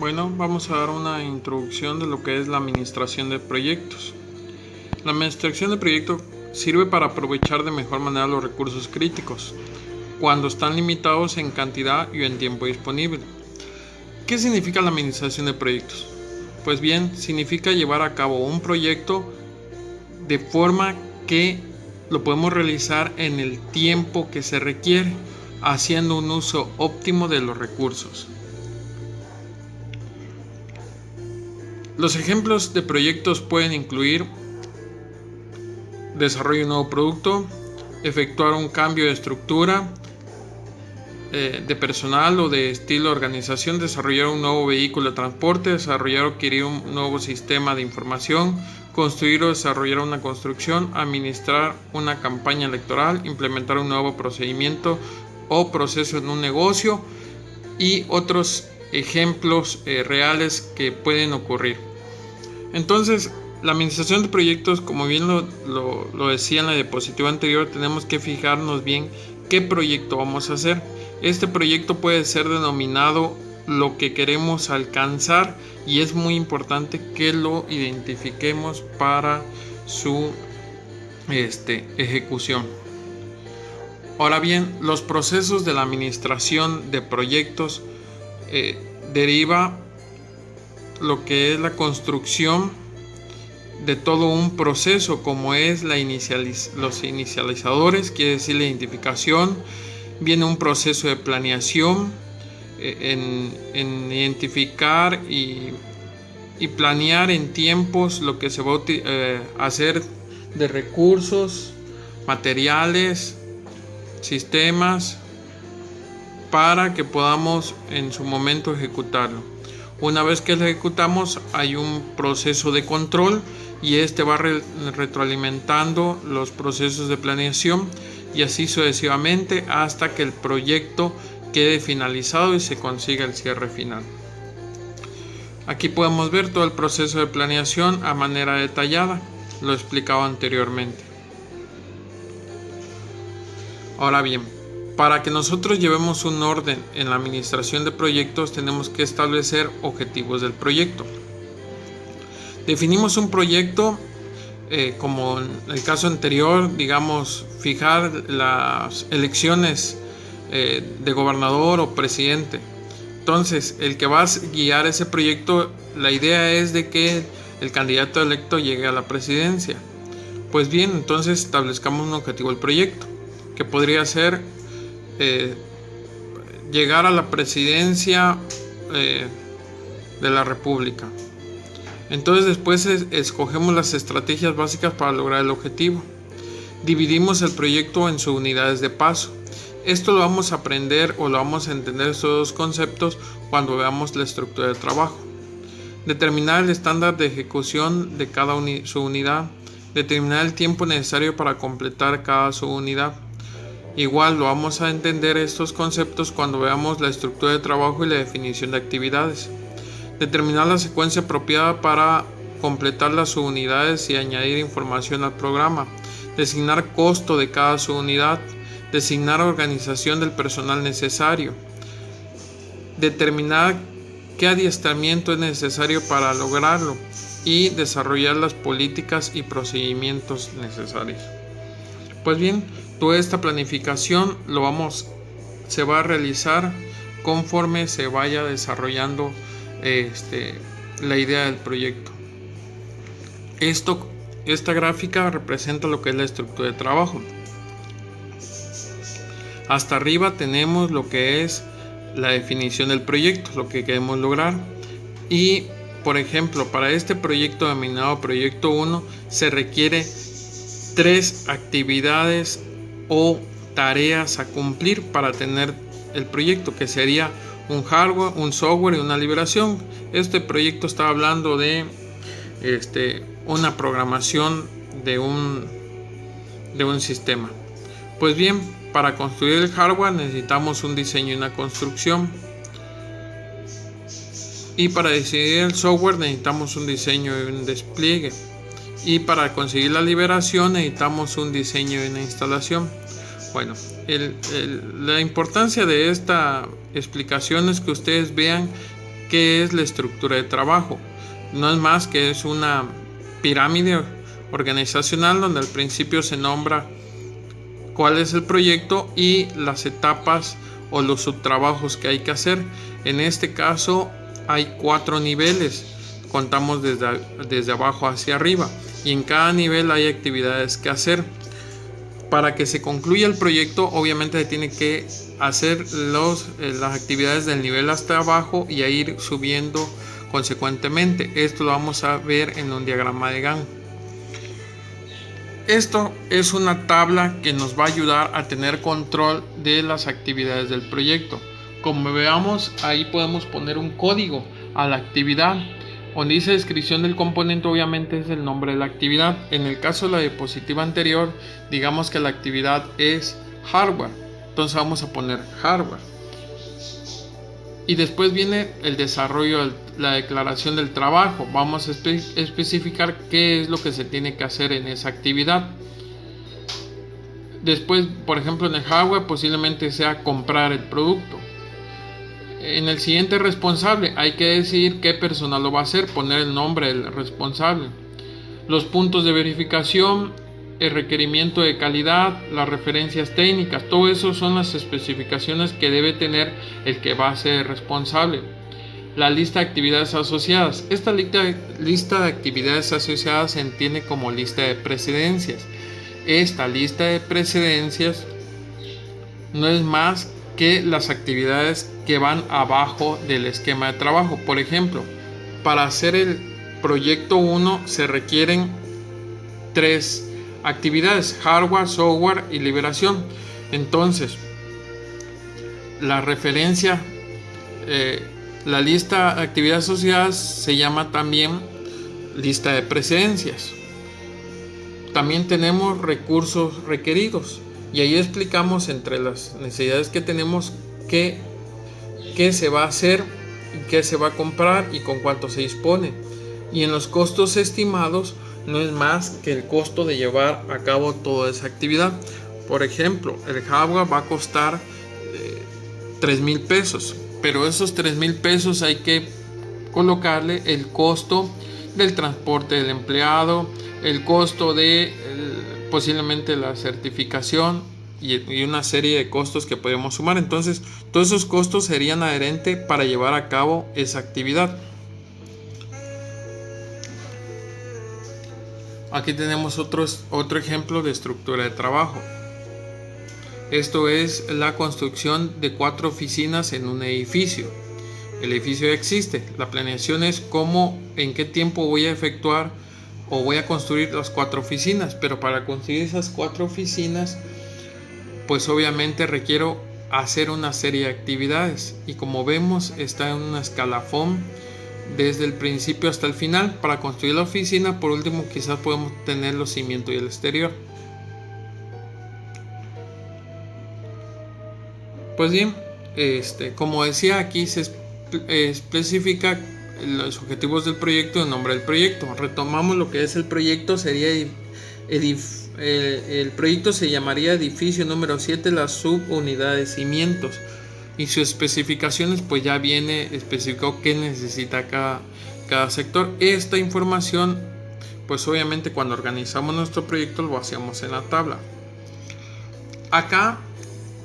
Bueno, vamos a dar una introducción de lo que es la administración de proyectos. La administración de proyectos sirve para aprovechar de mejor manera los recursos críticos, cuando están limitados en cantidad y en tiempo disponible. ¿Qué significa la administración de proyectos? Pues bien, significa llevar a cabo un proyecto de forma que lo podemos realizar en el tiempo que se requiere, haciendo un uso óptimo de los recursos. Los ejemplos de proyectos pueden incluir desarrollo de un nuevo producto, efectuar un cambio de estructura de personal o de estilo de organización, desarrollar un nuevo vehículo de transporte, desarrollar o adquirir un nuevo sistema de información, construir o desarrollar una construcción, administrar una campaña electoral, implementar un nuevo procedimiento o proceso en un negocio y otros ejemplos reales que pueden ocurrir. Entonces, la administración de proyectos, como bien lo decía en la diapositiva anterior, tenemos que fijarnos bien qué proyecto vamos a hacer. Este proyecto puede ser denominado lo que queremos alcanzar y es muy importante que lo identifiquemos para su ejecución. Ahora bien, los procesos de la administración de proyectos deriva lo que es la construcción de todo un proceso, como es los inicializadores, quiere decir la identificación. Viene un proceso de planeación en identificar y planear en tiempos lo que se va a hacer de recursos, materiales, sistemas, para que podamos en su momento ejecutarlo. Una vez que lo ejecutamos, hay un proceso de control y este va retroalimentando los procesos de planeación y así sucesivamente hasta que el proyecto quede finalizado y se consiga el cierre final. Aquí podemos ver todo el proceso de planeación a manera detallada, lo he explicado anteriormente. Ahora bien, para que nosotros llevemos un orden en la administración de proyectos, tenemos que establecer objetivos del proyecto. Definimos un proyecto, como en el caso anterior, digamos, fijar las elecciones de gobernador o presidente. Entonces, el que va a guiar ese proyecto, la idea es de que el candidato electo llegue a la presidencia. Pues bien, entonces establezcamos un objetivo del proyecto, que podría ser llegar a la presidencia de la República. Entonces después escogemos las estrategias básicas para lograr el objetivo. Dividimos el proyecto en sus unidades de paso. Esto lo vamos a aprender o lo vamos a entender estos dos conceptos cuando veamos la estructura de trabajo. Determinar el estándar de ejecución de cada subunidad. Determinar el tiempo necesario para completar cada subunidad. Igual lo vamos a entender estos conceptos cuando veamos la estructura de trabajo y la definición de actividades. Determinar la secuencia apropiada para completar las subunidades y añadir información al programa. Designar costo de cada subunidad. Designar organización del personal necesario. Determinar qué adiestramiento es necesario para lograrlo y desarrollar las políticas y procedimientos necesarios. Pues bien, toda esta planificación se va a realizar conforme se vaya desarrollando la idea del proyecto. Esta gráfica representa lo que es la estructura de trabajo. Hasta arriba tenemos lo que es la definición del proyecto, lo que queremos lograr. Y, por ejemplo, para este proyecto denominado Proyecto 1 se requiere 3 actividades o tareas a cumplir para tener el proyecto, que sería un hardware, un software y una liberación. Este proyecto está hablando de una programación de un sistema. Pues bien, para construir el hardware necesitamos un diseño y una construcción, y para decidir el software necesitamos un diseño y un despliegue, y para conseguir la liberación necesitamos un diseño y una instalación. Bueno, la importancia de esta explicación es que ustedes vean ¿qué es la estructura de trabajo? No es más que es una pirámide organizacional donde al principio se nombra cuál es el proyecto y las etapas o los subtrabajos que hay que hacer. En este caso hay 4 niveles, contamos desde abajo hacia arriba, y en cada nivel hay actividades que hacer. Para que se concluya el proyecto, obviamente se tiene que hacer las actividades del nivel hasta abajo y a ir subiendo consecuentemente. Esto lo vamos a ver en un diagrama de Gantt. Esto es una tabla que nos va a ayudar a tener control de las actividades del proyecto. Como veamos, ahí podemos poner un código a la actividad. Donde dice descripción del componente, obviamente es el nombre de la actividad. En el caso de la diapositiva anterior, digamos que la actividad es hardware. Entonces vamos a poner hardware. Y después viene el desarrollo, la declaración del trabajo. Vamos a especificar qué es lo que se tiene que hacer en esa actividad. Después, por ejemplo, en el hardware posiblemente sea comprar el producto. En el siguiente responsable hay que decidir qué persona lo va a hacer, poner el nombre del responsable. Los puntos de verificación, el requerimiento de calidad, las referencias técnicas, todo eso son las especificaciones que debe tener el que va a ser responsable. La lista de actividades asociadas. Esta lista de actividades asociadas se entiende como lista de precedencias. Esta lista de precedencias no es más que las actividades que van abajo del esquema de trabajo. Por ejemplo, para hacer el proyecto 1 se requieren 3 actividades: hardware, software y liberación. Entonces, la referencia, la lista de actividades asociadas se llama también lista de precedencias. También tenemos recursos requeridos. Y ahí explicamos entre las necesidades que tenemos qué se va a hacer, qué se va a comprar y con cuánto se dispone. Y en los costos estimados no es más que el costo de llevar a cabo toda esa actividad. Por ejemplo, el hardware va a costar 3,000 pesos, pero esos 3,000 pesos hay que colocarle el costo del transporte del empleado, el costo de posiblemente la certificación y una serie de costos que podemos sumar. Entonces, todos esos costos serían adherentes para llevar a cabo esa actividad. Aquí tenemos otro ejemplo de estructura de trabajo. Esto es la construcción de 4 oficinas en un edificio. El edificio ya existe. La planeación es en qué tiempo voy a efectuar o voy a construir las 4 oficinas. Pero para construir esas 4 oficinas, pues obviamente requiero hacer una serie de actividades. Y como vemos, está en un escalafón desde el principio hasta el final. Para construir la oficina, por último, quizás podemos tener los cimientos y el exterior. Pues bien, como decía, aquí se especifica los objetivos del proyecto y el nombre del proyecto. Retomamos lo que es el proyecto. El proyecto se llamaría edificio número 7, la subunidad de cimientos. Y sus especificaciones, pues ya viene especificado qué necesita cada sector. Esta información, pues obviamente cuando organizamos nuestro proyecto lo hacíamos en la tabla. Acá,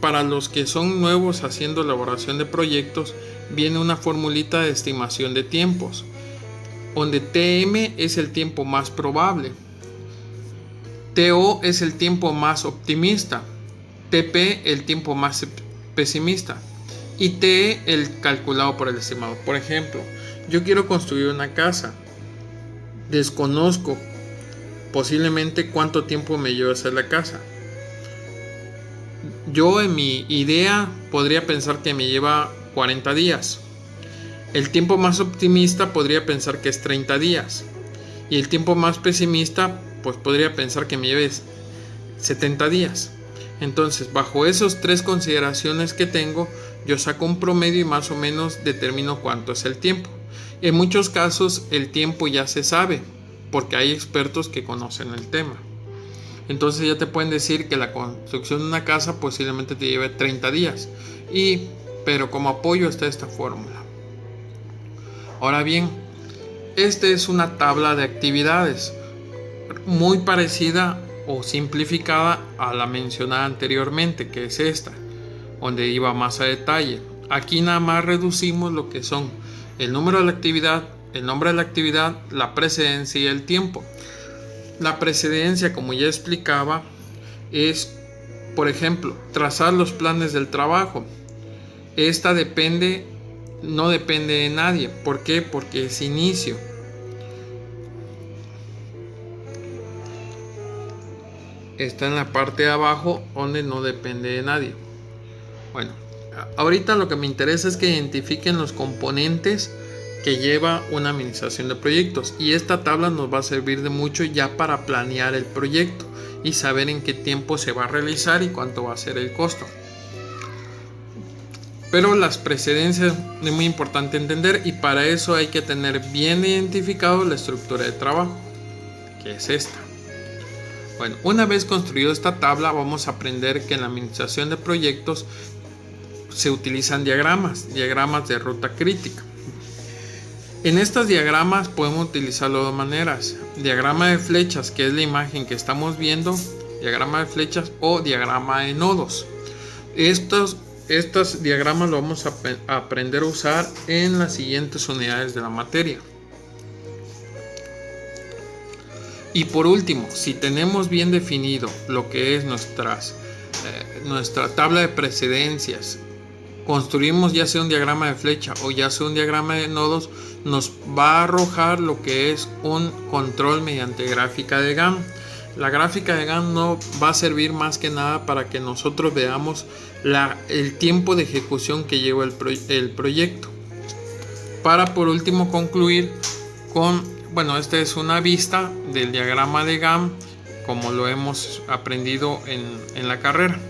para los que son nuevos haciendo elaboración de proyectos, viene una formulita de estimación de tiempos, donde TM es el tiempo más probable, TO es el tiempo más optimista, TP el tiempo más pesimista y TE el calculado por el estimado. Por ejemplo, yo quiero construir una casa, desconozco posiblemente cuánto tiempo me lleva hacer la casa. Yo en mi idea podría pensar que me lleva 40 días. El tiempo más optimista podría pensar que es 30 días. Y el tiempo más pesimista, pues podría pensar que me lleve 70 días. Entonces, bajo esas 3 consideraciones que tengo, yo saco un promedio y más o menos determino cuánto es el tiempo. En muchos casos el tiempo ya se sabe, porque hay expertos que conocen el tema. Entonces ya te pueden decir que la construcción de una casa posiblemente te lleve 30 días. Pero como apoyo está esta fórmula. Ahora bien, esta es una tabla de actividades muy parecida o simplificada a la mencionada anteriormente, que es esta, donde iba más a detalle. Aquí nada más reducimos lo que son el número de la actividad, el nombre de la actividad, la precedencia y el tiempo. La precedencia, como ya explicaba, es, por ejemplo, trazar los planes del trabajo. Esta no depende de nadie. ¿Por qué? Porque es inicio. Está en la parte de abajo, donde no depende de nadie. Bueno, ahorita lo que me interesa es que identifiquen los componentes que lleva una administración de proyectos, y esta tabla nos va a servir de mucho ya para planear el proyecto y saber en qué tiempo se va a realizar y cuánto va a ser el costo. Pero las precedencias es muy importante entender, y para eso hay que tener bien identificado la estructura de trabajo, que es esta. Bueno, una vez construido esta tabla, vamos a aprender que en la administración de proyectos se utilizan diagramas de ruta crítica. En estos diagramas podemos utilizarlo de dos maneras: diagrama de flechas, que es la imagen que estamos viendo, diagrama de flechas, o diagrama de nodos. Estos diagramas los vamos a aprender a usar en las siguientes unidades de la materia. Y por último, si tenemos bien definido lo que es nuestra tabla de precedencias, construimos ya sea un diagrama de flecha o ya sea un diagrama de nodos, nos va a arrojar lo que es un control mediante gráfica de Gantt. La gráfica de Gantt no va a servir más que nada para que nosotros veamos el tiempo de ejecución que lleva el proyecto. Para por último concluir esta es una vista del diagrama de Gantt como lo hemos aprendido en la carrera.